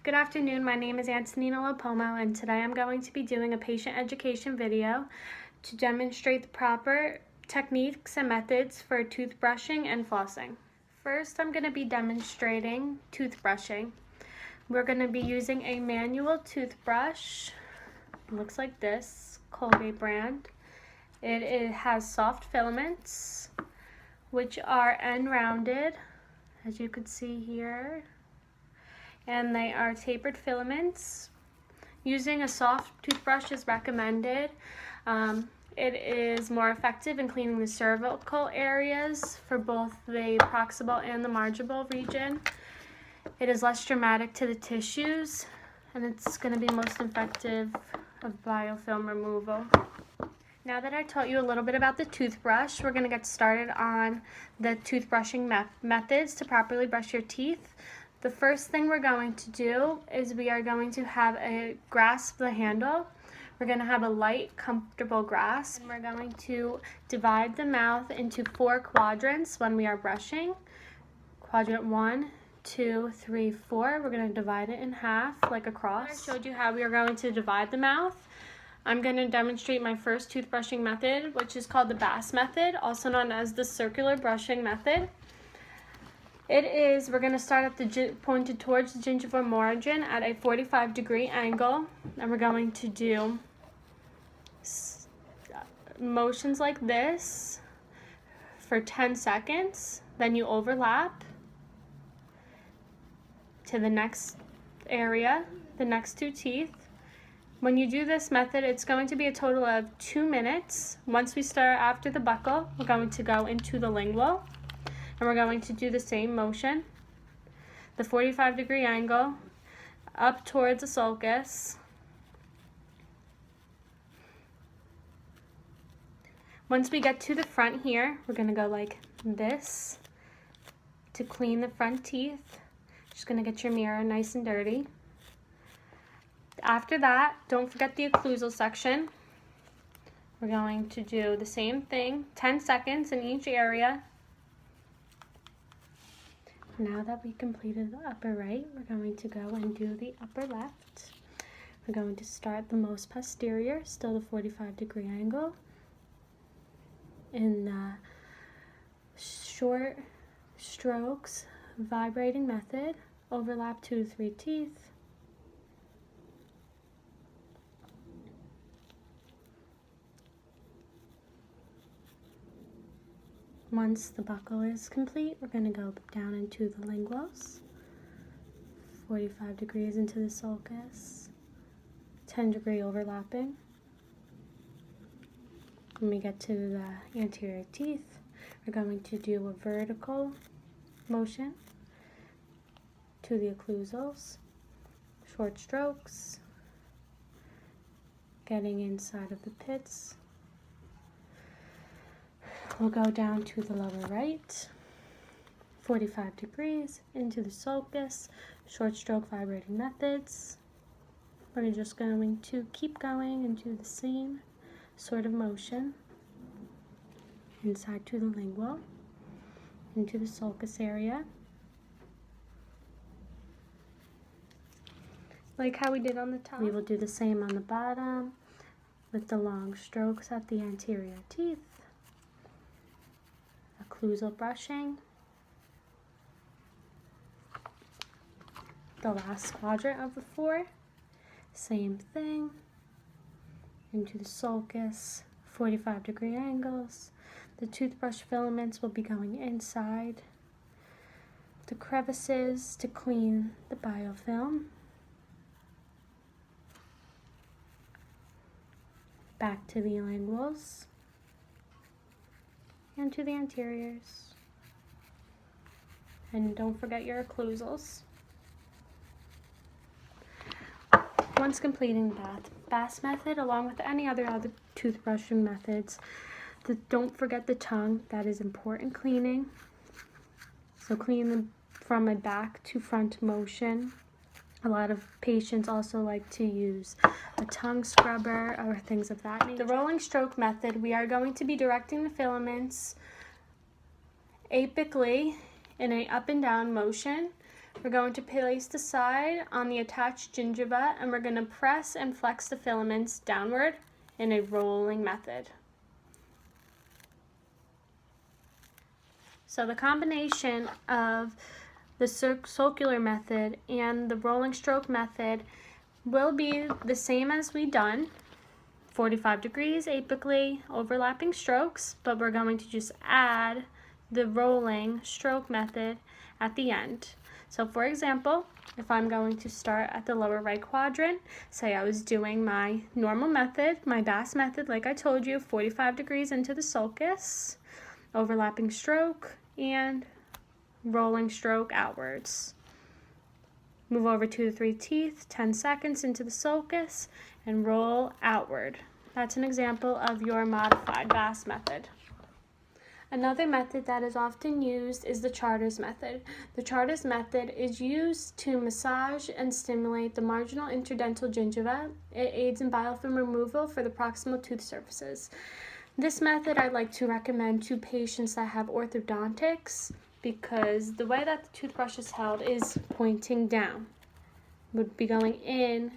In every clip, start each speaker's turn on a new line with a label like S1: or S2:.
S1: Good afternoon, my name is Antonina Lopomo, and today I'm going to be doing a patient education video to demonstrate the proper techniques and methods for toothbrushing and flossing. First, I'm going to be demonstrating toothbrushing. We're going to be using a manual toothbrush. It looks like this, Colgate brand. It has soft filaments, which are end-rounded, as you can see here. And they are tapered filaments. Using a soft toothbrush is recommended. It is more effective in cleaning the cervical areas for both the proximal and the marginal region. It is less dramatic to the tissues, and it's going to be most effective of biofilm removal. Now that I taught you a little bit about the toothbrush, we're going to get started on the toothbrushing methods to properly brush your teeth. The first thing we're going to do is we are going to have a grasp the handle. We're going to have a light, comfortable grasp. And we're going to divide the mouth into 4 quadrants when we are brushing. Quadrant 1, 2, 3, 4. We're going to divide it in half like a cross. I showed you how we are going to divide the mouth. I'm going to demonstrate my first toothbrushing method, which is called the Bass method, also known as the circular brushing method. We're going to start at the pointed towards the gingival margin at a 45-degree angle, and we're going to do motions like this for 10 seconds. Then you overlap to the next area, the next 2 teeth. When you do this method, it's going to be a total of 2 minutes. Once we start after the buccal, we're going to go into the lingual. And we're going to do the same motion, the 45-degree angle, up towards the sulcus. Once we get to the front here, we're going to go like this to clean the front teeth. Just going to get your mirror nice and dirty. After that, don't forget the occlusal section. We're going to do the same thing, 10 seconds in each area. Now that we completed the upper right, we're going to go and do the upper left. We're going to start the most posterior, still the 45-degree angle, in the short strokes, vibrating method, overlap 2 to 3 teeth. Once the buccal is complete, we're going to go down into the linguals, 45 degrees into the sulcus, 10-degree overlapping. When we get to the anterior teeth, we're going to do a vertical motion to the occlusals, short strokes, getting inside of the pits. We'll go down to the lower right, 45 degrees into the sulcus, short stroke vibrating methods. We're just going to keep going and do the same sort of motion inside to the lingual, into the sulcus area. Like how we did on the top. We will do the same on the bottom with the long strokes at the anterior teeth. Occlusal brushing. The last quadrant of the 4, same thing, into the sulcus, 45-degree angles. The toothbrush filaments will be going inside the crevices to clean the biofilm. Back to the linguals. And to the anteriors. And don't forget your occlusals. Once completing the Bass method, along with any other toothbrushing methods, don't forget the tongue. That is important cleaning. So clean them from a back to front motion. A lot of patients also like to use a tongue scrubber or things of that nature. The rolling stroke method, we are going to be directing the filaments apically in an up and down motion We're going to place the side on the attached gingiva, and we're going to press and flex the filaments downward in a rolling method. So the combination of the circular method and the rolling stroke method will be the same as we done, 45 degrees apically, overlapping strokes, but we're going to just add the rolling stroke method at the end. So for example, if I'm going to start at the lower right quadrant, say I was doing my normal method, my Bass method, like I told you, 45 degrees into the sulcus, overlapping stroke, and rolling stroke outwards. Move over 2 to 3 teeth, 10 seconds into the sulcus, and roll outward. That's an example of your modified Bass method. Another method that is often used is the Charters method. The Charters method is used to massage and stimulate the marginal interdental gingiva. It aids in biofilm removal for the proximal tooth surfaces. This method I like to recommend to patients that have orthodontics because the way that the toothbrush is held is pointing down. Would be going in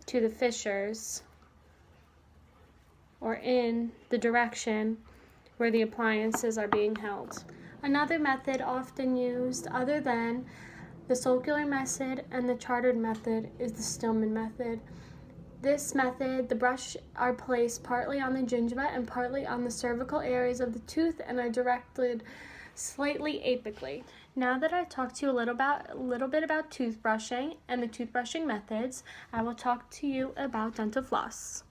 S1: to the fissures or in the direction where the appliances are being held. Another method often used other than the circular method and the Chartered method is the Stillman method. This method, the brush are placed partly on the gingiva and partly on the cervical areas of the tooth and are directed slightly apically. Now that I talked to you a little bit about toothbrushing and the toothbrushing methods, I will talk to you about dental floss.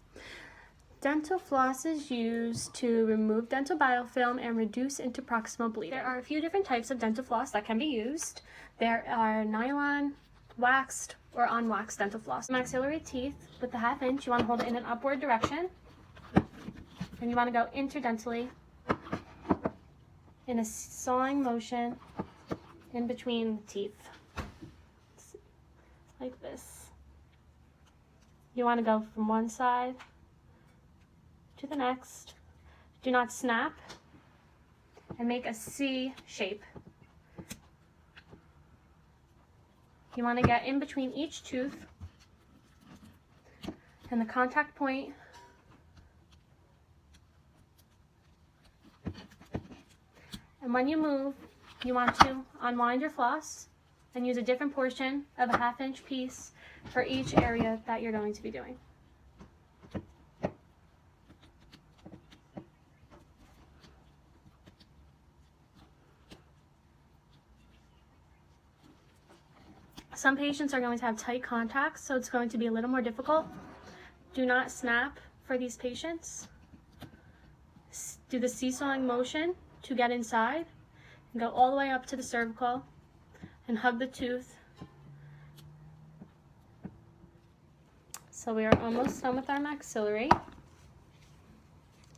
S1: Dental floss is used to remove dental biofilm and reduce interproximal bleeding. There are a few different types of dental floss that can be used. There are nylon, waxed, or unwaxed dental floss. Maxillary teeth with the 1/2 inch, you want to hold it in an upward direction. And you want to go interdentally in a sawing motion in between the teeth. Like this. You want to go from one side to the next. Do not snap, and make a C shape. You want to get in between each tooth and the contact point. And when you move, you want to unwind your floss and use a different portion of a 1/2 inch piece for each area that you're going to be doing. Some patients are going to have tight contacts, so it's going to be a little more difficult. Do not snap for these patients. Do the seesawing motion to get inside and go all the way up to the cervical and hug the tooth. So we are almost done with our maxillary.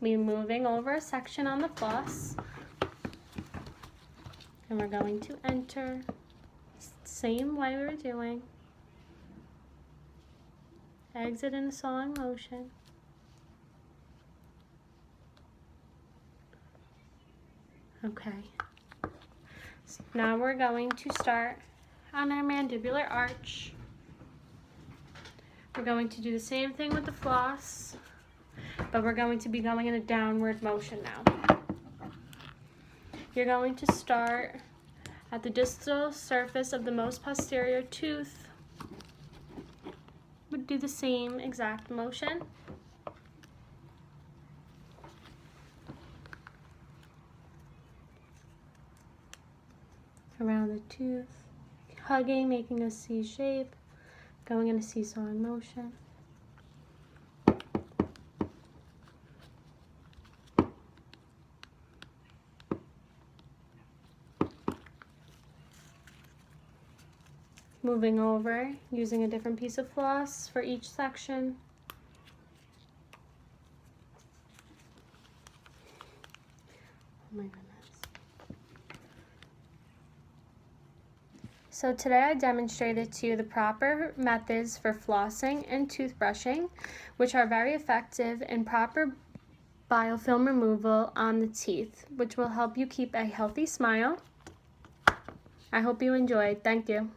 S1: We're moving over a section on the floss, and we're going to enter same way we were doing. Exit in a sawing motion. Okay. So now we're going to start on our mandibular arch. We're going to do the same thing with the floss, but we're going to be going in a downward motion now. You're going to start at the distal surface of the most posterior tooth. Would do the same exact motion. Around the tooth, hugging, making a C shape, going in a seesawing motion. Moving over, using a different piece of floss for each section. Oh my goodness. So today I demonstrated to you the proper methods for flossing and toothbrushing, which are very effective in proper biofilm removal on the teeth, which will help you keep a healthy smile I hope you enjoy. Thank you.